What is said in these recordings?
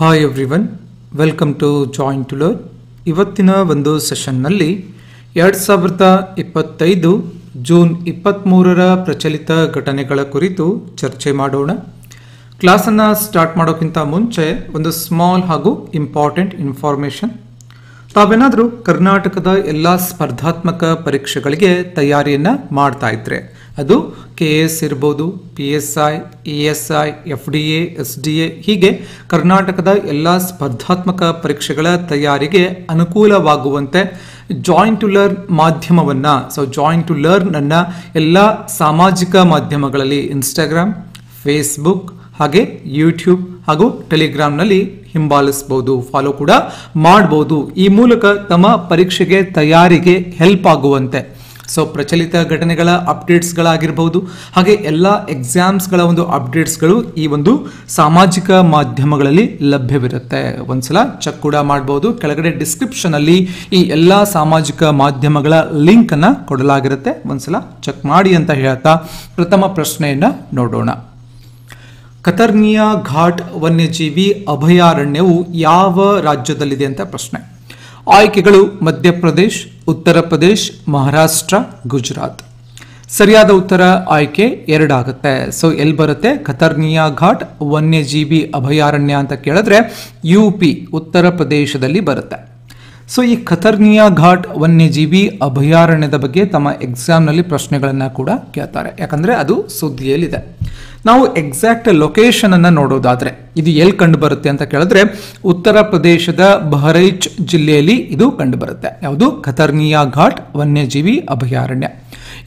Hi everyone, welcome to join to learn. ಇವತ್ತಿನ ಒಂದು ಸೆಷನ್ನಲ್ಲಿ 2025 June 23ರ ಪ್ರಚಲಿತ ಘಟನೆಗಳ ಕುರಿತು ಚರ್ಚೆ ಮಾಡೋಣ. ಕ್ಲಾಸನ್ನು ಸ್ಟಾರ್ಟ್ ಮಾಡೋಕ್ಕಿಂತ ಮುಂಚೆ ಒಂದು ಸ್ಮಾಲ್ ಹಾಗೂ ಇಂಪಾರ್ಟೆಂಟ್ ಇನ್ಫಾರ್ಮೇಷನ್. ತಾವೇನಾದರೂ ಕರ್ನಾಟಕದ ಎಲ್ಲ ಸ್ಪರ್ಧಾತ್ಮಕ ಪರೀಕ್ಷೆಗಳಿಗೆ ತಯಾರಿಯನ್ನು ಮಾಡ್ತಾ ಇದ್ರೆ, ಅದು KS ಇರ್ಬೋದು, PSI, ESI, FDA, SDA ಹೀಗೆ ಕರ್ನಾಟಕದ ಎಲ್ಲ ಸ್ಪರ್ಧಾತ್ಮಕ ಪರೀಕ್ಷೆಗಳ ತಯಾರಿಗೆ ಅನುಕೂಲವಾಗುವಂತೆ ಜಾಯಿನ್ ಟು ಲರ್ನ್ ಮಾಧ್ಯಮವನ್ನು ಜಾಯಿನ್ ಟು ಲರ್ನ್ ಅನ್ನ ಎಲ್ಲ ಸಾಮಾಜಿಕ ಮಾಧ್ಯಮಗಳಲ್ಲಿ ಇನ್ಸ್ಟಾಗ್ರಾಮ್, ಫೇಸ್ಬುಕ್ ಹಾಗೆ ಯೂಟ್ಯೂಬ್ ಹಾಗೂ ಟೆಲಿಗ್ರಾಮ್ನಲ್ಲಿ ಹಿಂಬಾಲಿಸಬಹುದು, ಫಾಲೋ ಕೂಡ ಮಾಡಬಹುದು. ಈ ಮೂಲಕ ತಮ್ಮ ಪರೀಕ್ಷೆಗೆ ತಯಾರಿಗೆ ಹೆಲ್ಪ್ ಆಗುವಂತೆ ಪ್ರಚಲಿತ ಘಟನೆಗಳ ಅಪ್ಡೇಟ್ಸ್ಗಳಾಗಿರ್ಬೋದು, ಹಾಗೆ ಎಲ್ಲ ಎಕ್ಸಾಮ್ಸ್ಗಳ ಒಂದು ಅಪ್ಡೇಟ್ಸ್ಗಳು ಈ ಒಂದು ಸಾಮಾಜಿಕ ಮಾಧ್ಯಮಗಳಲ್ಲಿ ಲಭ್ಯವಿರುತ್ತೆ. ಒಂದ್ಸಲ ಚೆಕ್ ಕೂಡ ಮಾಡಬಹುದು. ಕೆಳಗಡೆ ಡಿಸ್ಕ್ರಿಪ್ಷನ್ ಅಲ್ಲಿ ಈ ಎಲ್ಲ ಸಾಮಾಜಿಕ ಮಾಧ್ಯಮಗಳ ಲಿಂಕ್ ಅನ್ನ ಕೊಡಲಾಗಿರುತ್ತೆ. ಒಂದ್ಸಲ ಚೆಕ್ ಮಾಡಿ ಅಂತ ಹೇಳ್ತಾ ಪ್ರಥಮ ಪ್ರಶ್ನೆಯನ್ನ ನೋಡೋಣ. ಕತರ್ನಿಯಾ ಘಾಟ್ ವನ್ಯಜೀವಿ ಅಭಯಾರಣ್ಯವು ಯಾವ ರಾಜ್ಯದಲ್ಲಿದೆ ಅಂತ ಪ್ರಶ್ನೆ. ಆಯ್ಕೆಗಳು ಮಧ್ಯಪ್ರದೇಶ್, ಉತ್ತರ ಪ್ರದೇಶ್, ಮಹಾರಾಷ್ಟ್ರ, ಗುಜರಾತ್. ಸರಿಯಾದ ಉತ್ತರ ಆಯ್ಕೆ 2 ಆಗುತ್ತೆ. ಎಲ್ಲಿ ಬರುತ್ತೆ? ಕತರ್ನಿಯಾ ಘಾಟ್ ವನ್ಯಜೀವಿ ಅಭಯಾರಣ್ಯ ಅಂತ ಕೇಳಿದ್ರೆ UP ಉತ್ತರ ಪ್ರದೇಶದಲ್ಲಿ ಬರುತ್ತೆ. ಈ ಕತರ್ನಿಯಾ ಘಾಟ್ ವನ್ಯಜೀವಿ ಅಭಯಾರಣ್ಯದ ಬಗ್ಗೆ ತಮ್ಮ ಎಕ್ಸಾಮ್ನಲ್ಲಿ ಪ್ರಶ್ನೆಗಳನ್ನು ಕೂಡ ಕೇಳ್ತಾರೆ, ಯಾಕಂದರೆ ಅದು ಸುದ್ದಿಯಲ್ಲಿದೆ. ನಾವು ಎಕ್ಸಾಕ್ಟ್ ಲೊಕೇಶನ್ ಅನ್ನು ನೋಡೋದಾದ್ರೆ ಇದು ಎಲ್ಲಿ ಕಂಡು ಬರುತ್ತೆ ಅಂತ ಕೇಳಿದ್ರೆ ಉತ್ತರ ಪ್ರದೇಶದ ಬಹರೈಚ್ ಜಿಲ್ಲೆಯಲ್ಲಿ ಇದು ಕಂಡು ಬರುತ್ತೆ. ಯಾವುದು? ಕತರ್ನಿಯಾ ಘಾಟ್ ವನ್ಯಜೀವಿ ಅಭಯಾರಣ್ಯ.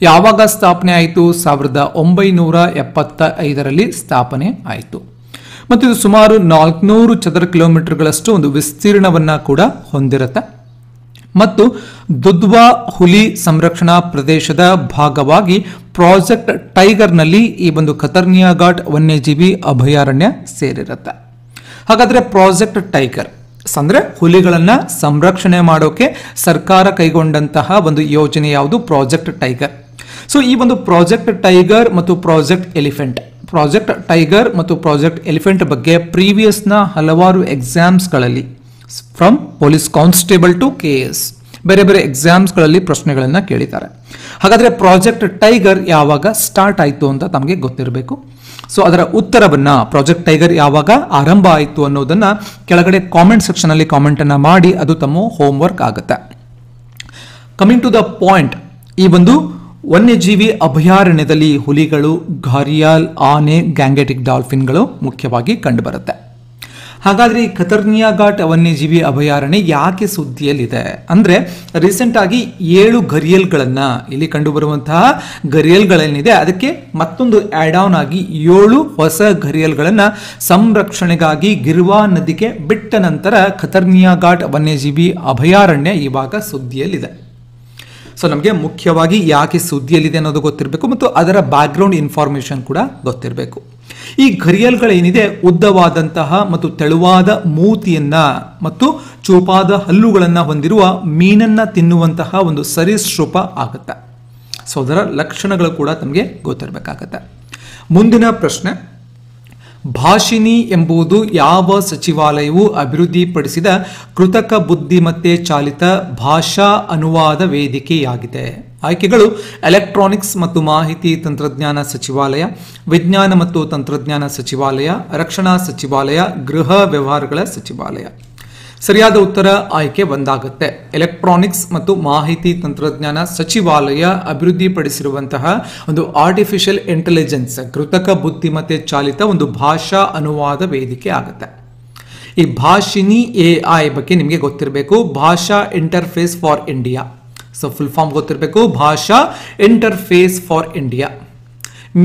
ಯಾವಾಗ ಸ್ಥಾಪನೆ ಆಯಿತು? 1975ರಲ್ಲಿ ಸ್ಥಾಪನೆ ಆಯಿತು. ಮತ್ತು ಇದು ಸುಮಾರು 400 ಚದರ ಕಿಲೋಮೀಟರ್ಗಳಷ್ಟು ಒಂದು ವಿಸ್ತೀರ್ಣವನ್ನ ಕೂಡ ಹೊಂದಿರುತ್ತೆ. ಮತ್ತು ದುಧ್ವಾ ಹುಲಿ ಸಂರಕ್ಷಣಾ ಪ್ರದೇಶದ ಭಾಗವಾಗಿ ಪ್ರಾಜೆಕ್ಟ್ ಟೈಗರ್ನಲ್ಲಿ ಈ ಒಂದು ಕತರ್ನಿಯಾ ಘಾಟ್ ವನ್ಯಜೀವಿ ಅಭಯಾರಣ್ಯ ಸೇರಿರುತ್ತೆ. ಹಾಗಾದ್ರೆ ಪ್ರಾಜೆಕ್ಟ್ ಟೈಗರ್ ಅಂದ್ರೆ ಹುಲಿಗಳನ್ನ ಸಂರಕ್ಷಣೆ ಮಾಡೋಕೆ ಸರ್ಕಾರ ಕೈಗೊಂಡಂತಹ ಒಂದು ಯೋಜನೆ ಯಾವುದು? Project tiger. ಈ ಒಂದು ಪ್ರಾಜೆಕ್ಟ್ ಟೈಗರ್ ಮತ್ತು ಪ್ರಾಜೆಕ್ಟ್ ಎಲಿಫೆಂಟ್, ಪ್ರಾಜೆಕ್ಟ್ ಟೈಗರ್ ಮತ್ತು ಪ್ರಾಜೆಕ್ಟ್ ಎಲಿಫೆಂಟ್ ಬಗ್ಗೆ ಪ್ರೀವಿಯಸ್ನ ಹಲವಾರು ಎಕ್ಸಾಮ್ಸ್ಗಳಲ್ಲಿ from police constable to KS ಬೇರೆ ಬೇರೆ ಎಕ್ಸಾಮ್ಸ್ಗಳಲ್ಲಿ ಪ್ರಶ್ನೆಗಳನ್ನು ಕೇಳಿದ್ದಾರೆ. ಹಾಗಾದ್ರೆ ಪ್ರಾಜೆಕ್ಟ್ ಟೈಗರ್ ಯಾವಾಗ ಸ್ಟಾರ್ಟ್ ಆಯಿತು ಅಂತ ತಮಗೆ ಗೊತ್ತಿರಬೇಕು. ಅದರ ಉತ್ತರವನ್ನ ಪ್ರಾಜೆಕ್ಟ್ ಟೈಗರ್ ಯಾವಾಗ ಆರಂಭ ಆಯಿತು ಅನ್ನೋದನ್ನ ಕೆಳಗಡೆ ಕಾಮೆಂಟ್ ಸೆಕ್ಷನ್ ಅಲ್ಲಿ ಕಾಮೆಂಟ್ ಅನ್ನ ಮಾಡಿ, ಅದು ತಮ್ಮ ಹೋಮ್ವರ್ಕ್ ಆಗುತ್ತೆ. ಕಮಿಂಗ್ ಟು ದ ಪಾಯಿಂಟ್, ಈ ಒಂದು ವನ್ಯಜೀವಿ ಅಭಯಾರಣ್ಯದಲ್ಲಿ ಹುಲಿಗಳು, ಘಾರಿಯಾಲ್, ಆನೆ, ಗ್ಯಾಂಗೆಟಿಕ್ ಡಾಲ್ಫಿನ್ಗಳು ಮುಖ್ಯವಾಗಿ ಕಂಡುಬರುತ್ತೆ. ಹಾಗಾದ್ರೆ ಈ ಕತರ್ನಿಯಾ ಘಾಟ್ ವನ್ಯಜೀವಿ ಅಭಯಾರಣ್ಯ ಯಾಕೆ ಸುದ್ದಿಯಲ್ಲಿದೆ ಅಂದ್ರೆ, ರೀಸೆಂಟ್ ಆಗಿ 7 ಘರಿಯಲ್ಗಳನ್ನ ಇಲ್ಲಿ ಕಂಡುಬರುವಂತಹ ಘರಿಯಲ್ಗಳೇನಿದೆ ಅದಕ್ಕೆ ಮತ್ತೊಂದು ಆಡ್ ಆನ್ ಆಗಿ 7 ಹೊಸ ಘರಿಯಲ್ಗಳನ್ನ ಸಂರಕ್ಷಣೆಗಾಗಿ ಗಿರ್ವಾ ನದಿಗೆ ಬಿಟ್ಟ ನಂತರ ಕತರ್ನಿಯಾ ಘಾಟ್ ವನ್ಯಜೀವಿ ಅಭಯಾರಣ್ಯ ಇವಾಗ ಸುದ್ದಿಯಲ್ಲಿದೆ. ನಮಗೆ ಮುಖ್ಯವಾಗಿ ಯಾಕೆ ಸುದ್ದಿಯಲ್ಲಿದೆ ಅನ್ನೋದು ಗೊತ್ತಿರಬೇಕು ಮತ್ತು ಅದರ ಬ್ಯಾಕ್ಗ್ರೌಂಡ್ ಇನ್ಫಾರ್ಮೇಶನ್ ಕೂಡ ಗೊತ್ತಿರಬೇಕು. ಈ ಘರಿಯಲ್ಗಳೇನಿದೆ ಉದ್ದವಾದಂತಹ ಮತ್ತು ತೆಳುವಾದ ಮೂತಿಯನ್ನ ಮತ್ತು ಚೂಪಾದ ಹಲ್ಲುಗಳನ್ನ ಹೊಂದಿರುವ ಮೀನನ್ನ ತಿನ್ನುವಂತಹ ಒಂದು ಸರೀಸೃಪ ಆಗುತ್ತೆ. ಅದರ ಲಕ್ಷಣಗಳು ಕೂಡ ತಮಗೆ ಗೊತ್ತಿರಬೇಕಾಗತ್ತೆ. ಮುಂದಿನ ಪ್ರಶ್ನೆ, ಭಾಷಿಣಿ ಎಂಬುದು ಯಾವ ಸಚಿವಾಲಯವು ಅಭಿವೃದ್ಧಿಪಡಿಸಿದ ಕೃತಕ ಬುದ್ಧಿಮತ್ತೆ ಚಾಲಿತ ಭಾಷಾ ಅನುವಾದ ವೇದಿಕೆಯಾಗಿದೆ? ಆಯ್ಕೆಗಳು ಎಲೆಕ್ಟ್ರಾನಿಕ್ಸ್ ಮತ್ತು ಮಾಹಿತಿ ತಂತ್ರಜ್ಞಾನ ಸಚಿವಾಲಯ, ವಿಜ್ಞಾನ ಮತ್ತು ತಂತ್ರಜ್ಞಾನ ಸಚಿವಾಲಯ, ರಕ್ಷಣಾ ಸಚಿವಾಲಯ, ಗೃಹ ವ್ಯವಹಾರಗಳ ಸಚಿವಾಲಯ. ಸರಿಯಾದ ಉತ್ತರ ಆಯ್ಕೆ 1 ಆಗುತ್ತೆ. ಎಲೆಕ್ಟ್ರಾನಿಕ್ಸ್ ಮತ್ತು ಮಾಹಿತಿ ತಂತ್ರಜ್ಞಾನ ಸಚಿವಾಲಯ ಅಭಿವೃದ್ಧಿಪಡಿಸಿರುವಂತಹ ಒಂದು ಆರ್ಟಿಫಿಷಿಯಲ್ ಇಂಟೆಲಿಜೆನ್ಸ್ ಕೃತಕ ಬುದ್ಧಿಮತ್ತೆ ಚಾಲಿತ ಒಂದು ಭಾಷಾ ಅನುವಾದ ವೇದಿಕೆ ಆಗುತ್ತೆ. ಈ ಭಾಷಿಣಿ AI ಬಗ್ಗೆ ನಿಮಗೆ ಗೊತ್ತಿರಬೇಕು. Bhasha interface for India. Full form ಗೊತ್ತಿರಬೇಕು, Bhasha interface for India.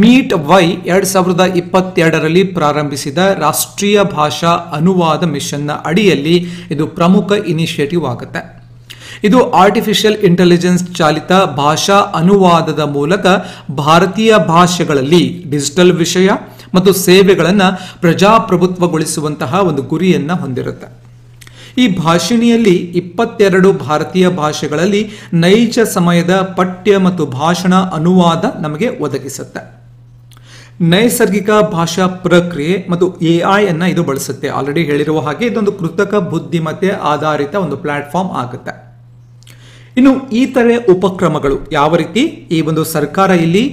MeitY 2022ರಲ್ಲಿ ಪ್ರಾರಂಭಿಸಿದ ರಾಷ್ಟ್ರೀಯ ಭಾಷಾ ಅನುವಾದ ಮಿಷನ್ನ ಅಡಿಯಲ್ಲಿ ಇದು ಪ್ರಮುಖ ಇನಿಷಿಯೇಟಿವ್ ಆಗುತ್ತೆ. ಇದು ಆರ್ಟಿಫಿಷಿಯಲ್ ಇಂಟೆಲಿಜೆನ್ಸ್ ಚಾಲಿತ ಭಾಷಾ ಅನುವಾದದ ಮೂಲಕ ಭಾರತೀಯ ಭಾಷೆಗಳಲ್ಲಿ ಡಿಜಿಟಲ್ ವಿಷಯ ಮತ್ತು ಸೇವೆಗಳನ್ನು ಪ್ರಜಾಪ್ರಭುತ್ವಗೊಳಿಸುವಂತಹ ಒಂದು ಗುರಿಯನ್ನು ಹೊಂದಿರುತ್ತೆ. ಈ ಭಾಷಿಣಿಯಲ್ಲಿ 22 ಭಾರತೀಯ ಭಾಷೆಗಳಲ್ಲಿ ನೈಜ ಸಮಯದ ಪಠ್ಯ ಮತ್ತು ಭಾಷಣ ಅನುವಾದ ನಮಗೆ ಒದಗಿಸುತ್ತೆ. ನೈಸರ್ಗಿಕ ಭಾಷಾ ಪ್ರಕ್ರಿಯೆ ಮತ್ತು AI ಅನ್ನ ಇದು ಬಳಸುತ್ತೆ. ಆಲ್ರೆಡಿ ಹೇಳಿರುವ ಹಾಗೆ ಇದೊಂದು ಕೃತಕ ಬುದ್ಧಿಮತ್ತೆ ಆಧಾರಿತ ಒಂದು ಪ್ಲಾಟ್ಫಾರ್ಮ್ ಆಗುತ್ತೆ. ಇನ್ನು ಈ ತರ ಉಪಕ್ರಮಗಳು ಯಾವ ರೀತಿ ಈ ಒಂದು ಸರ್ಕಾರ ಇಲ್ಲಿ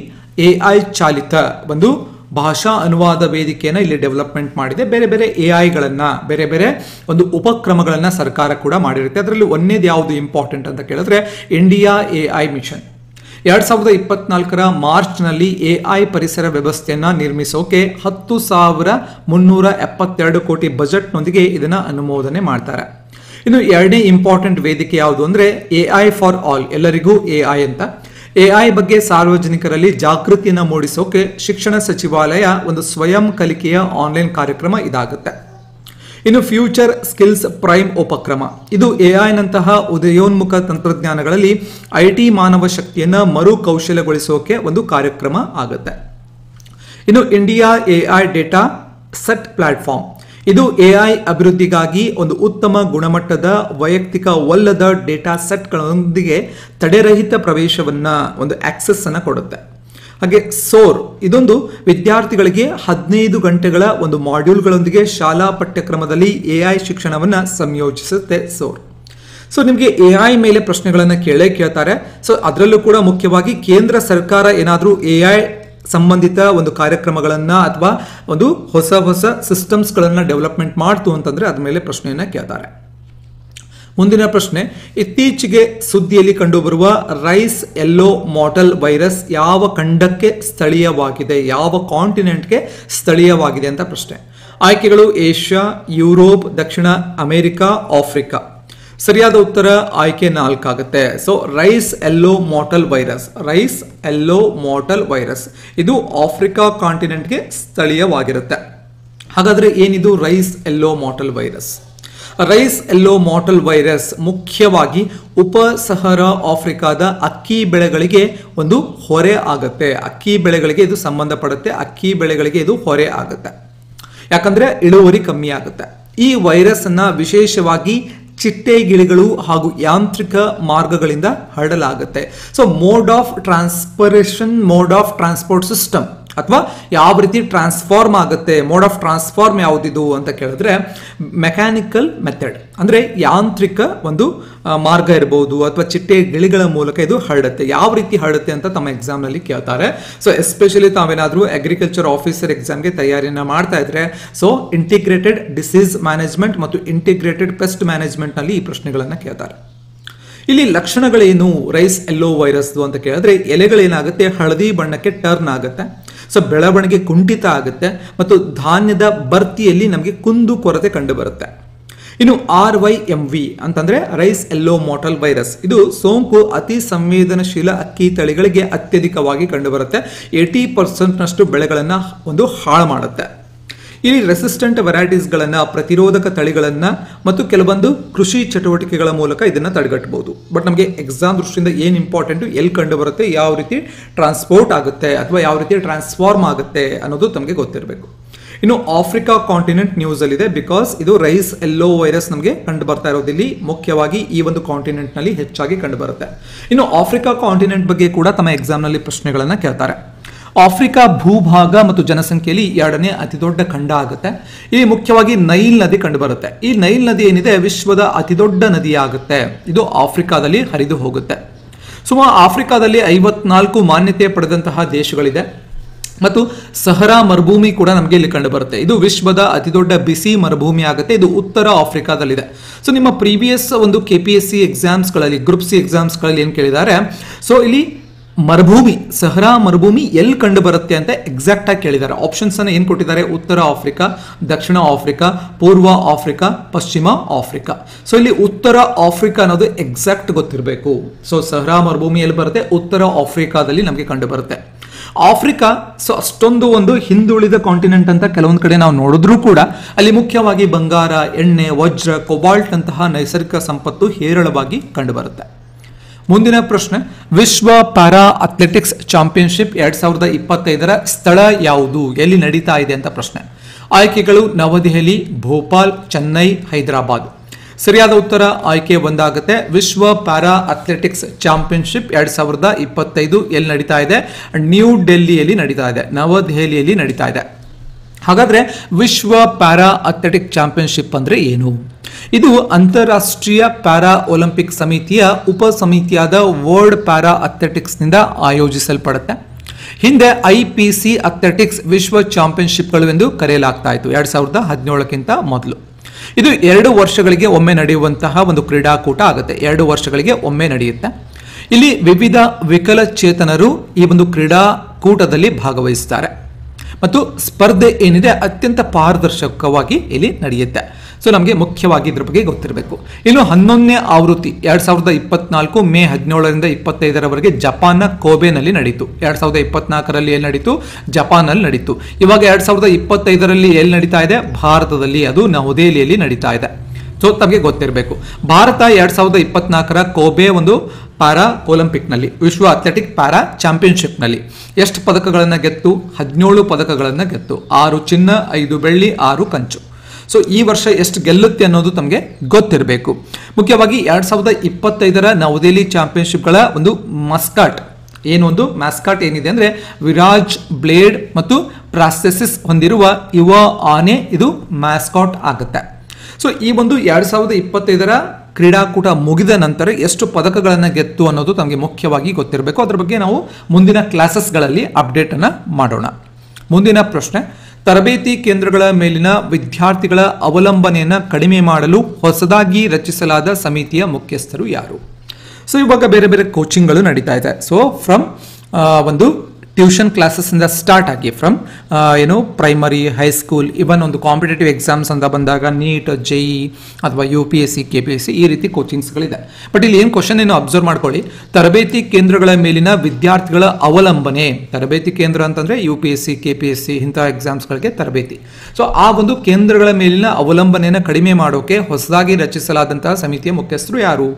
AI ಚಾಲಿತ ಒಂದು ಭಾಷಾ ಅನುವಾದ ವೇದಿಕೆಯನ್ನು ಇಲ್ಲಿ ಡೆವಲಪ್ಮೆಂಟ್ ಮಾಡಿದೆ. ಬೇರೆ ಬೇರೆ AIಗಳನ್ನ ಬೇರೆ ಬೇರೆ ಒಂದು ಉಪಕ್ರಮಗಳನ್ನ ಸರ್ಕಾರ ಕೂಡ ಮಾಡಿರುತ್ತೆ. ಅದರಲ್ಲಿ ಒಂದೇದು ಯಾವುದು ಇಂಪಾರ್ಟೆಂಟ್ ಅಂತ ಕೇಳಿದ್ರೆ ಇಂಡಿಯಾ AI ಮಿಷನ್. 2024 ಮಾರ್ಚ್ನಲ್ಲಿ AI ಪರಿಸರ ವ್ಯವಸ್ಥೆಯನ್ನ ನಿರ್ಮಿಸೋಕೆ 10,372 ಕೋಟಿ ಬಜೆಟ್ನೊಂದಿಗೆ ಇದನ್ನ ಅನುಮೋದನೆ ಮಾಡ್ತಾರೆ. ಇನ್ನು ಎರಡನೇ ಇಂಪಾರ್ಟೆಂಟ್ ವೇದಿಕೆ ಯಾವುದು ಅಂದ್ರೆ AI ಫಾರ್ ಆಲ್, ಎಲ್ಲರಿಗೂ AI ಅಂತ. AI ಬಗ್ಗೆ ಸಾರ್ವಜನಿಕರಲ್ಲಿ ಜಾಗೃತಿಯನ್ನು ಮೂಡಿಸೋಕೆ ಶಿಕ್ಷಣ ಸಚಿವಾಲಯ ಒಂದು ಸ್ವಯಂ ಕಲಿಕೆಯ ಆನ್ಲೈನ್ ಕಾರ್ಯಕ್ರಮ ಇದಾಗುತ್ತೆ. ಇನ್ನು ಫ್ಯೂಚರ್ ಸ್ಕಿಲ್ಸ್ ಪ್ರೈಮ್ ಉಪಕ್ರಮ, ಇದು AI ನಂತಹ ಉದಯೋನ್ಮುಖ ತಂತ್ರಜ್ಞಾನಗಳಲ್ಲಿ IT ಮಾನವ ಶಕ್ತಿಯನ್ನು ಮರು ಕೌಶಲ್ಯಗೊಳಿಸೋಕೆ ಒಂದು ಕಾರ್ಯಕ್ರಮ ಆಗುತ್ತೆ. ಇನ್ನು India AI data set platform, ಇದು AI ಅಭಿವೃದ್ಧಿಗಾಗಿ ಒಂದು ಉತ್ತಮ ಗುಣಮಟ್ಟದ ವೈಯಕ್ತಿಕವಲ್ಲದ ಡೇಟಾ ಸೆಟ್ಗಳೊಂದಿಗೆ ತಡೆರಹಿತ ಪ್ರವೇಶವನ್ನ ಒಂದು ಆಕ್ಸೆಸ್ ಅನ್ನು ಕೊಡುತ್ತೆ. ಹಾಗೆ ಸೋರ್, ಇದೊಂದು ವಿದ್ಯಾರ್ಥಿಗಳಿಗೆ 15 ಗಂಟೆಗಳ ಒಂದು ಮಾಡ್ಯೂಲ್ಗಳೊಂದಿಗೆ ಶಾಲಾ ಪಠ್ಯಕ್ರಮದಲ್ಲಿ AI ಶಿಕ್ಷಣವನ್ನ ಸಂಯೋಜಿಸುತ್ತೆ ಸೋರ್. ಸೊ ನಿಮಗೆ AI ಮೇಲೆ ಪ್ರಶ್ನೆಗಳನ್ನು ಕೇಳ್ತಾರೆ. ಸೊ ಅದರಲ್ಲೂ ಕೂಡ ಮುಖ್ಯವಾಗಿ ಕೇಂದ್ರ ಸರ್ಕಾರ ಏನಾದರೂ AI ಸಂಬಂಧಿತ ಒಂದು ಕಾರ್ಯಕ್ರಮಗಳನ್ನ ಅಥವಾ ಒಂದು ಹೊಸ ಹೊಸ ಸಿಸ್ಟಮ್ಸ್ಗಳನ್ನ ಡೆವಲಪ್ಮೆಂಟ್ ಮಾಡ್ತು ಅಂತಂದ್ರೆ ಅದ್ರ ಮೇಲೆ ಪ್ರಶ್ನೆಯನ್ನ ಕೇಳ್ತಾರೆ. ಮುಂದಿನ ಪ್ರಶ್ನೆ, ಇತ್ತೀಚೆಗೆ ಸುದ್ದಿಯಲ್ಲಿ ಕಂಡುಬರುವ ರೈಸ್ ಯೆಲ್ಲೋ ಮಾಟಲ್ ವೈರಸ್ ಯಾವ ಖಂಡಕ್ಕೆ ಸ್ಥಳೀಯವಾಗಿದೆ, ಯಾವ ಕಾಂಟಿನೆಂಟ್ಗೆ ಸ್ಥಳೀಯವಾಗಿದೆ ಅಂತ ಪ್ರಶ್ನೆ. ಆಯ್ಕೆಗಳು ಏಷ್ಯಾ, ಯುರೋಪ್, ದಕ್ಷಿಣ ಅಮೆರಿಕಾ, ಆಫ್ರಿಕಾ. ಸರಿಯಾದ ಉತ್ತರ ಆಯ್ಕೆ 4 ಆಗುತ್ತೆ. So rice yellow mottle virus, rice yellow mottle virus ಇದು ಆಫ್ರಿಕಾ ಕಾಂಟಿನೆಂಟ್ಗೆ ಸ್ಥಳೀಯವಾಗಿರುತ್ತೆ. ಹಾಗಾದ್ರೆ ಏನಿದು rice yellow mottle virus? Rice yellow mottle virus ಮುಖ್ಯವಾಗಿ ಉಪ ಸಹರಾ ಆಫ್ರಿಕಾದ ಅಕ್ಕಿ ಬೆಳೆಗಳಿಗೆ ಒಂದು ಹೊರೆ ಆಗುತ್ತೆ. ಅಕ್ಕಿ ಬೆಳೆಗಳಿಗೆ ಇದು ಸಂಬಂಧಪಡುತ್ತೆ. ಅಕ್ಕಿ ಬೆಳೆಗಳಿಗೆ ಇದು ಹೊರೆ ಆಗುತ್ತೆ, ಯಾಕಂದ್ರೆ ಇಳುವರಿ ಕಮ್ಮಿ ಆಗುತ್ತೆ. ಈ ವೈರಸ್ ಅನ್ನ ವಿಶೇಷವಾಗಿ ಚಿಟ್ಟೆಗಿಳಿಗಳು ಹಾಗೂ ಯಾಂತ್ರಿಕ ಮಾರ್ಗಗಳಿಂದ ಹರಡಲಾಗುತ್ತೆ. So mode of transport system ಅಥವಾ ಯಾವ ರೀತಿ ಟ್ರಾನ್ಸ್ಫಾರ್ಮ್ ಆಗುತ್ತೆ, ಮೋಡ್ ಆಫ್ ಟ್ರಾನ್ಸ್ಫಾರ್ಮ್ ಯಾವುದಿದು ಅಂತ ಕೇಳಿದ್ರೆ ಮೆಕ್ಯಾನಿಕಲ್ ಮೆಥಡ್, ಅಂದ್ರೆ ಯಾಂತ್ರಿಕ ಒಂದು ಮಾರ್ಗ ಇರಬಹುದು ಅಥವಾ ಚಿಟ್ಟೆ ಗಿಳಿಗಳ ಮೂಲಕ ಇದು ಹರಡುತ್ತೆ. ಯಾವ ರೀತಿ ಹರಡುತ್ತೆ ಅಂತ ತಮ್ಮ ಎಕ್ಸಾಮ್ ನಲ್ಲಿ ಕೇಳ್ತಾರೆ. ಸೊ ಎಸ್ಪೆಷಲಿ ತಾವೇನಾದ್ರೂ ಅಗ್ರಿಕಲ್ಚರ್ ಆಫೀಸರ್ ಎಕ್ಸಾಮ್ಗೆ ತಯಾರಿಯನ್ನ ಮಾಡ್ತಾ ಇದ್ರೆ ಸೊ ಇಂಟಿಗ್ರೇಟೆಡ್ ಡಿಸೀಸ್ ಮ್ಯಾನೇಜ್ಮೆಂಟ್ ಮತ್ತು ಇಂಟಿಗ್ರೇಟೆಡ್ ಪೆಸ್ಟ್ ಮ್ಯಾನೇಜ್ಮೆಂಟ್ ನಲ್ಲಿ ಈ ಪ್ರಶ್ನೆಗಳನ್ನ ಕೇಳ್ತಾರೆ. ಇಲ್ಲಿ ಲಕ್ಷಣಗಳೇನು ರೈಸ್ ಯೆಲ್ಲೋ ವೈರಸ್ ಅಂತ ಕೇಳಿದ್ರೆ ಎಲೆಗಳೇನಾಗುತ್ತೆ, ಹಳದಿ ಬಣ್ಣಕ್ಕೆ ಟರ್ನ್ ಆಗುತ್ತೆ. ಸೊ ಬೆಳವಣಿಗೆ ಕುಂಠಿತ ಆಗುತ್ತೆ ಮತ್ತು ಧಾನ್ಯದ ಭರ್ತಿಯಲ್ಲಿ ನಮಗೆ ಕುಂದು ಕೊರತೆ ಕಂಡು ಬರುತ್ತೆ. ಇನ್ನು RYMV ಅಂತಂದ್ರೆ ರೈಸ್ ಯೆಲ್ಲೋ ಮಾಟಲ್ ವೈರಸ್, ಇದು ಸೋಂಕು ಅತಿ ಸಂವೇದನಶೀಲ ಅಕ್ಕಿ ತಳಿಗಳಿಗೆ ಅತ್ಯಧಿಕವಾಗಿ ಕಂಡು ಬರುತ್ತೆ. 80% ಬೆಳೆಗಳನ್ನ ಒಂದು ಹಾಳು ಮಾಡುತ್ತೆ. ಇಲ್ಲಿ ರೆಸಿಸ್ಟೆಂಟ್ ವೆರೈಟೀಸ್ಗಳನ್ನ, ಪ್ರತಿರೋಧಕ ತಳಿಗಳನ್ನ ಮತ್ತು ಕೆಲವೊಂದು ಕೃಷಿ ಚಟುವಟಿಕೆಗಳ ಮೂಲಕ ಇದನ್ನ ತಡೆಗಟ್ಟಬಹುದು. ಬಟ್ ನಮಗೆ ಎಕ್ಸಾಮ್ ದೃಷ್ಟಿಯಿಂದ ಏನ್ ಇಂಪಾರ್ಟೆಂಟ್, ಎಲ್ಲಿ ಕಂಡು ಬರುತ್ತೆ, ಯಾವ ರೀತಿ ಟ್ರಾನ್ಸ್ಪೋರ್ಟ್ ಆಗುತ್ತೆ ಅಥವಾ ಯಾವ ರೀತಿ ಟ್ರಾನ್ಸ್ಫಾರ್ಮ್ ಆಗುತ್ತೆ ಅನ್ನೋದು ತಮಗೆ ಗೊತ್ತಿರಬೇಕು. ಇನ್ನು ಆಫ್ರಿಕಾ ಕಾಂಟಿನೆಂಟ್ ನ್ಯೂಸ್ ಅಲ್ಲಿ ಇದೆ, ಬಿಕಾಸ್ ಇದು ರೈಸ್ ಯೆಲ್ಲೋ ವೈರಸ್ ನಮಗೆ ಕಂಡು ಬರ್ತಾ ಇರೋದಿಲ್ಲಿ ಮುಖ್ಯವಾಗಿ ಈ ಒಂದು ಕಾಂಟಿನೆಂಟ್ ನಲ್ಲಿ ಹೆಚ್ಚಾಗಿ ಕಂಡು ಬರುತ್ತೆ. ಇನ್ನು ಆಫ್ರಿಕಾ ಕಾಂಟಿನೆಂಟ್ ಬಗ್ಗೆ ಕೂಡ ತಮ್ಮ ಎಕ್ಸಾಮ್ ನಲ್ಲಿ ಪ್ರಶ್ನೆಗಳನ್ನ ಕೇಳ್ತಾರೆ. ಆಫ್ರಿಕಾ ಭೂಭಾಗ ಮತ್ತು ಜನಸಂಖ್ಯೆಯಲ್ಲಿ 2ನೇ ಅತಿ ದೊಡ್ಡ ಖಂಡ ಆಗುತ್ತೆ. ಇಲ್ಲಿ ಮುಖ್ಯವಾಗಿ ನೈಲ್ ನದಿ ಕಂಡು ಬರುತ್ತೆ. ಈ ನೈಲ್ ನದಿ ಏನಿದೆ ವಿಶ್ವದ ಅತಿ ದೊಡ್ಡ ನದಿ ಆಗುತ್ತೆ. ಇದು ಆಫ್ರಿಕಾದಲ್ಲಿ ಹರಿದು ಹೋಗುತ್ತೆ. ಸುಮಾರು ಆಫ್ರಿಕಾದಲ್ಲಿ 54 ಮಾನ್ಯತೆ ಪಡೆದಂತಹ ದೇಶಗಳಿದೆ ಮತ್ತು ಸಹರಾ ಮರುಭೂಮಿ ಕೂಡ ನಮಗೆ ಇಲ್ಲಿ ಕಂಡು ಬರುತ್ತೆ. ಇದು ವಿಶ್ವದ ಅತಿ ದೊಡ್ಡ ಬಿಸಿ ಮರುಭೂಮಿ ಆಗುತ್ತೆ. ಇದು ಉತ್ತರ ಆಫ್ರಿಕಾದಲ್ಲಿದೆ. ಸೊ ನಿಮ್ಮ ಪ್ರೀವಿಯಸ್ ಒಂದು KPSC ಎಕ್ಸಾಮ್ಸ್ಗಳಲ್ಲಿ, ಗ್ರೂಪ್ ಸಿ ಎಕ್ಸಾಮ್ಸ್ಗಳಲ್ಲಿ ಏನು ಕೇಳಿದ್ದಾರೆ, ಸೊ ಇಲ್ಲಿ ಮರುಭೂಮಿ, ಸಹರಾ ಮರುಭೂಮಿ ಎಲ್ಲಿ ಕಂಡು ಬರುತ್ತೆ ಅಂತ ಎಕ್ಸಾಕ್ಟ್ ಆಗಿ ಕೇಳಿದ್ದಾರೆ. ಆಪ್ಷನ್ಸ್ ಅನ್ನು ಏನು ಕೊಟ್ಟಿದ್ದಾರೆ, ಉತ್ತರ ಆಫ್ರಿಕಾ, ದಕ್ಷಿಣ ಆಫ್ರಿಕಾ, ಪೂರ್ವ ಆಫ್ರಿಕಾ, ಪಶ್ಚಿಮ ಆಫ್ರಿಕಾ. ಸೊ ಇಲ್ಲಿ ಉತ್ತರ ಆಫ್ರಿಕಾ ಅನ್ನೋದು ಎಕ್ಸಾಕ್ಟ್ ಗೊತ್ತಿರಬೇಕು. ಸೊ ಸಹರಾ ಮರುಭೂಮಿ ಎಲ್ಲಿ ಬರುತ್ತೆ, ಉತ್ತರ ಆಫ್ರಿಕಾದಲ್ಲಿ ನಮಗೆ ಕಂಡು ಬರುತ್ತೆ. ಆಫ್ರಿಕಾ ಸೊ ಅಷ್ಟೊಂದು ಒಂದು ಹಿಂದುಳಿದ ಕಾಂಟಿನೆಂಟ್ ಅಂತ ಕೆಲವೊಂದು ಕಡೆ ನಾವು ನೋಡಿದ್ರೂ ಕೂಡ ಅಲ್ಲಿ ಮುಖ್ಯವಾಗಿ ಬಂಗಾರ, ಎಣ್ಣೆ, ವಜ್ರ, ಕೊಬಾಲ್ಟ್ ಅಂತಹ ನೈಸರ್ಗಿಕ ಸಂಪತ್ತು ಹೇರಳವಾಗಿ ಕಂಡು ಬರುತ್ತೆ. ಮುಂದಿನ ಪ್ರಶ್ನೆ, ವಿಶ್ವ ಪ್ಯಾರಾ ಅಥ್ಲೆಟಿಕ್ಸ್ ಚಾಂಪಿಯನ್ಶಿಪ್ 2025ರ ಸ್ಥಳ ಯಾವುದು, ಎಲ್ಲಿ ನಡೀತಾ ಇದೆ ಅಂತ ಪ್ರಶ್ನೆ. ಆಯ್ಕೆಗಳು ನವದೆಹಲಿ, ಭೋಪಾಲ್, ಚೆನ್ನೈ, ಹೈದರಾಬಾದ್. ಸರಿಯಾದ ಉತ್ತರ ಆಯ್ಕೆ ಒಂದಾಗುತ್ತೆ. ವಿಶ್ವ ಪ್ಯಾರಾ ಅಥ್ಲೆಟಿಕ್ಸ್ ಚಾಂಪಿಯನ್ಶಿಪ್ 2025 ಎಲ್ಲಿ ನಡೀತಾ ಇದೆ? ನ್ಯೂ ಡೆಲ್ಲಿಯಲ್ಲಿ ನಡೀತಾ ಇದೆ, ನವದೆಹಲಿಯಲ್ಲಿ ನಡೀತಾ ಇದೆ. ಹಾಗಾದ್ರೆ ವಿಶ್ವ ಪ್ಯಾರಾ ಅಥ್ಲೆಟಿಕ್ ಚಾಂಪಿಯನ್ಶಿಪ್ ಅಂದ್ರೆ ಏನು? ಇದು ಅಂತಾರಾಷ್ಟ್ರೀಯ ಪ್ಯಾರಾ ಒಲಿಂಪಿಕ್ ಸಮಿತಿಯ ಉಪಸಮಿತಿಯಾದ ವರ್ಲ್ಡ್ ಪ್ಯಾರಾ ಅಥ್ಲೆಟಿಕ್ಸ್ ನಿಂದ ಆಯೋಜಿಸಲ್ಪಡುತ್ತೆ. ಹಿಂದೆ IPC ಅಥ್ಲೆಟಿಕ್ಸ್ ವಿಶ್ವ ಚಾಂಪಿಯನ್ಶಿಪ್ಗಳು ಎಂದು ಕರೆಯಲಾಗ್ತಾ ಇತ್ತು 2017ಕ್ಕಿಂತ ಮೊದಲು. ಇದು 2 ವರ್ಷಗಳಿಗೆ ಒಮ್ಮೆ ನಡೆಯುವಂತಹ ಒಂದು ಕ್ರೀಡಾಕೂಟ ಆಗುತ್ತೆ. 2 ವರ್ಷಗಳಿಗೆ ಒಮ್ಮೆ ನಡೆಯುತ್ತೆ. ಇಲ್ಲಿ ವಿವಿಧ ವಿಕಲಚೇತನರು ಈ ಒಂದು ಕ್ರೀಡಾಕೂಟದಲ್ಲಿ ಭಾಗವಹಿಸ್ತಾರೆ ಮತ್ತು ಸ್ಪರ್ಧೆ ಏನಿದೆ ಅತ್ಯಂತ ಪಾರದರ್ಶಕವಾಗಿ ಇಲ್ಲಿ ನಡೆಯುತ್ತೆ. ಸೊ ನಮಗೆ ಮುಖ್ಯವಾಗಿ ಇದ್ರ ಬಗ್ಗೆ ಗೊತ್ತಿರಬೇಕು. ಇನ್ನು 11ನೇ ಆವೃತ್ತಿ 2024 ಮೇ 17ರಿಂದ 25ರವರೆಗೆ ಜಪಾನ್ನ ಕೋಬೆನಲ್ಲಿ ನಡೀತು. 2024ರಲ್ಲಿ ಎಲ್ಲಿ ನಡೀತು? ಜಪಾನ್ನಲ್ಲಿ ನಡೀತು. ಇವಾಗ 2025ರಲ್ಲಿ ಎಲ್ಲಿ ನಡೀತಾ ಇದೆ? ಭಾರತದಲ್ಲಿ, ಅದು ನವದೆಹಲಿಯಲ್ಲಿ ನಡೀತಾ ಇದೆ. ಸೊ ತಮಗೆ ಗೊತ್ತಿರಬೇಕು, ಭಾರತ 2024ರ ಕೋಬೆ ಒಂದು ಪ್ಯಾರಾ ಒಲಿಂಪಿಕ್ನಲ್ಲಿ, ವಿಶ್ವ ಅಥ್ಲೆಟಿಕ್ ಪ್ಯಾರಾ ಚಾಂಪಿಯನ್ಶಿಪ್ನಲ್ಲಿ ಎಷ್ಟು ಪದಕಗಳನ್ನು ಗೆತ್ತು? 17 ಪದಕಗಳನ್ನು ಗೆತ್ತು. 6 ಚಿನ್ನ, 5 ಬೆಳ್ಳಿ, 6 ಕಂಚು. ಸೊ ಈ ವರ್ಷ ಎಷ್ಟು ಗೆಲ್ಲುತ್ತೆ ಅನ್ನೋದು ತಮಗೆ ಗೊತ್ತಿರಬೇಕು. ಮುಖ್ಯವಾಗಿ 2025ರ ನವದೆಹಲಿ ಚಾಂಪಿಯನ್ಶಿಪ್ಗಳ ಒಂದು ಮಸ್ಕಾಟ್ ಏನಿದೆ ಅಂದ್ರೆ ವಿರಾಜ್ ಬ್ಲೇಡ್ ಮತ್ತು ಪ್ರಾಸ್ಥೆಸಿಸ್ ಹೊಂದಿರುವ ಯುವ ಆನೆ ಇದು ಮ್ಯಾಸ್ಕಾಟ್ ಆಗುತ್ತೆ. ಸೊ ಈ ಒಂದು 2025ರ ಕ್ರೀಡಾಕೂಟ ಮುಗಿದ ನಂತರ ಎಷ್ಟು ಪದಕಗಳನ್ನು ಗೆತ್ತು ಅನ್ನೋದು ತಮಗೆ ಮುಖ್ಯವಾಗಿ ಗೊತ್ತಿರಬೇಕು. ಅದರ ಬಗ್ಗೆ ನಾವು ಮುಂದಿನ ಕ್ಲಾಸಸ್ಗಳಲ್ಲಿ ಅಪ್ಡೇಟ್ ಅನ್ನ ಮಾಡೋಣ. ಮುಂದಿನ ಪ್ರಶ್ನೆ, ತರಬೇತಿ ಕೇಂದ್ರಗಳ ಮೇಲಿನ ವಿದ್ಯಾರ್ಥಿಗಳ ಅವಲಂಬನೆಯನ್ನು ಕಡಿಮೆ ಮಾಡಲು ಹೊಸದಾಗಿ ರಚಿಸಲಾದ ಸಮಿತಿಯ ಮುಖ್ಯಸ್ಥರು ಯಾರು? ಸೊ ಇವಾಗ ಬೇರೆ ಬೇರೆ ಕೋಚಿಂಗ್ಗಳು ನಡೀತಾ ಇದೆ. ಸೊ ಫ್ರಮ್ ಒಂದು ಟ್ಯೂಷನ್ ಕ್ಲಾಸಸ್ ಇಂದ ಸ್ಟಾರ್ಟ್ ಆಗಿ ಫ್ರಮ್ ಪ್ರೈಮರಿ, ಹೈಸ್ಕೂಲ್, ಇವನ್ ಒಂದು ಕಾಂಪಿಟೇಟಿವ್ ಎಕ್ಸಾಮ್ಸ್ ಅಂತ ಬಂದಾಗ ನೀಟ್, JEE ಅಥವಾ UPSC, KPSC ಈ ರೀತಿ ಕೋಚಿಂಗ್ಸ್ಗಳಿದೆ. ಬಟ್ ಇಲ್ಲಿ ಏನು ಕ್ವಶನ್ ಅಬ್ಸರ್ವ್ ಮಾಡ್ಕೊಳ್ಳಿ, ತರಬೇತಿ ಕೇಂದ್ರಗಳ ಮೇಲಿನ ವಿದ್ಯಾರ್ಥಿಗಳ ಅವಲಂಬನೆ. ತರಬೇತಿ ಕೇಂದ್ರ ಅಂತಂದ್ರೆ UPSC, KPSC ಇಂಥ ಎಕ್ಸಾಮ್ಸ್ಗಳಿಗೆ ತರಬೇತಿ. ಸೊ ಆ ಒಂದು ಕೇಂದ್ರಗಳ ಮೇಲಿನ ಅವಲಂಬನೆಯನ್ನು ಕಡಿಮೆ ಮಾಡೋಕೆ ಹೊಸದಾಗಿ ರಚಿಸಲಾದಂತಹ ಸಮಿತಿಯ ಮುಖ್ಯಸ್ಥರು ಯಾರು?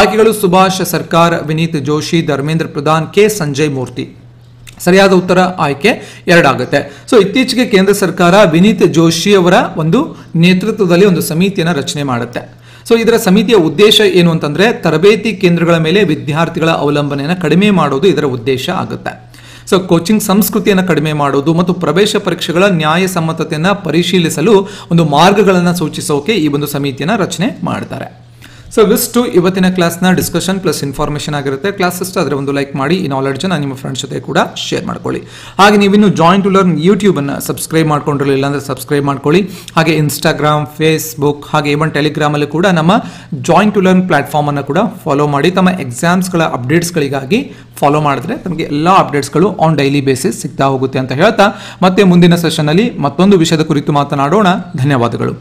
ಆಯ್ಕೆಗಳು ಸುಭಾಷ್ ಸರ್ಕಾರ್, ವಿನೀತ್ ಜೋಶಿ, ಧರ್ಮೇಂದ್ರ ಪ್ರಧಾನ್, K ಸಂಜಯ್ ಮೂರ್ತಿ. ಸರಿಯಾದ ಉತ್ತರ ಆಯ್ಕೆ 2 ಆಗುತ್ತೆ. ಸೊ ಇತ್ತೀಚೆಗೆ ಕೇಂದ್ರ ಸರ್ಕಾರ ವಿನೀತ್ ಜೋಶಿ ಅವರ ಒಂದು ನೇತೃತ್ವದಲ್ಲಿ ಒಂದು ಸಮಿತಿಯನ್ನು ರಚನೆ ಮಾಡುತ್ತೆ. ಸೊ ಇದರ ಸಮಿತಿಯ ಉದ್ದೇಶ ಏನು ಅಂತಂದ್ರೆ ತರಬೇತಿ ಕೇಂದ್ರಗಳ ಮೇಲೆ ವಿದ್ಯಾರ್ಥಿಗಳ ಅವಲಂಬನೆಯನ್ನು ಕಡಿಮೆ ಮಾಡೋದು ಇದರ ಉದ್ದೇಶ ಆಗುತ್ತೆ. ಸೊ ಕೋಚಿಂಗ್ ಸಂಸ್ಕೃತಿಯನ್ನು ಕಡಿಮೆ ಮಾಡೋದು ಮತ್ತು ಪ್ರವೇಶ ಪರೀಕ್ಷೆಗಳ ನ್ಯಾಯಸಮ್ಮತತೆಯನ್ನು ಪರಿಶೀಲಿಸಲು ಒಂದು ಮಾರ್ಗಗಳನ್ನು ಸೂಚಿಸೋಕೆ ಈ ಒಂದು ಸಮಿತಿಯನ್ನು ರಚನೆ ಮಾಡ್ತಾರೆ. ಸೊ ಇವಿಷ್ಟು ಇವತ್ತಿನ ಕ್ಲಾಸ್ನ ಡಿಸ್ಕಷನ್ ಪ್ಲಸ್ ಇನ್ಫಾರ್ಮೇಷನ್ ಆಗಿರುತ್ತೆ. ಕ್ಲಾಸ್ ಇಷ್ಟ ಆದರೆ ಒಂದು ಲೈಕ್ ಮಾಡಿ, ಈ ನಾಲೆಡ್ಜನ್ನು ನಿಮ್ಮ ಫ್ರೆಂಡ್ಸ್ ಜೊತೆ ಕೂಡ ಶೇರ್ ಮಾಡ್ಕೊಳ್ಳಿ. ಹಾಗೆ ನೀವಿನ್ನು ಜಾಯಿನ್ ಟು ಲರ್ನ್ ಯೂಟ್ಯೂಬನ್ನು ಸಬ್ಸ್ಕ್ರೈಬ್ ಮಾಡ್ಕೊಂಡಿರಲಿಲ್ಲ ಅಂದರೆ ಸಬ್ಸ್ಕ್ರೈಬ್ ಮಾಡ್ಕೊಳ್ಳಿ. ಹಾಗೆ ಇನ್ಸ್ಟಾಗ್ರಾಮ್, ಫೇಸ್ಬುಕ್ ಹಾಗೆ ಇವನ್ ಟೆಲಿಗ್ರಾಮಲ್ಲಿ ಕೂಡ ನಮ್ಮ ಜಾಯಿನ್ ಟು ಲರ್ನ್ ಪ್ಲಾಟ್ಫಾರ್ಮನ್ನು ಕೂಡ ಫಾಲೋ ಮಾಡಿ. ತಮ್ಮ ಎಕ್ಸಾಮ್ಸ್ಗಳ ಅಪ್ಡೇಟ್ಸ್ಗಳಿಗಾಗಿ ಫಾಲೋ ಮಾಡಿದ್ರೆ ನಮಗೆ ಎಲ್ಲ ಅಪ್ಡೇಟ್ಸ್ಗಳು ಆನ್ ಡೈಲಿ ಬೇಸಿಸ್ ಸಿಗ್ತಾ ಹೋಗುತ್ತೆ ಅಂತ ಹೇಳ್ತಾ ಮತ್ತೆ ಮುಂದಿನ ಸೆಷನ್ನಲ್ಲಿ ಮತ್ತೊಂದು ವಿಷಯದ ಕುರಿತು ಮಾತನಾಡೋಣ. ಧನ್ಯವಾದಗಳು.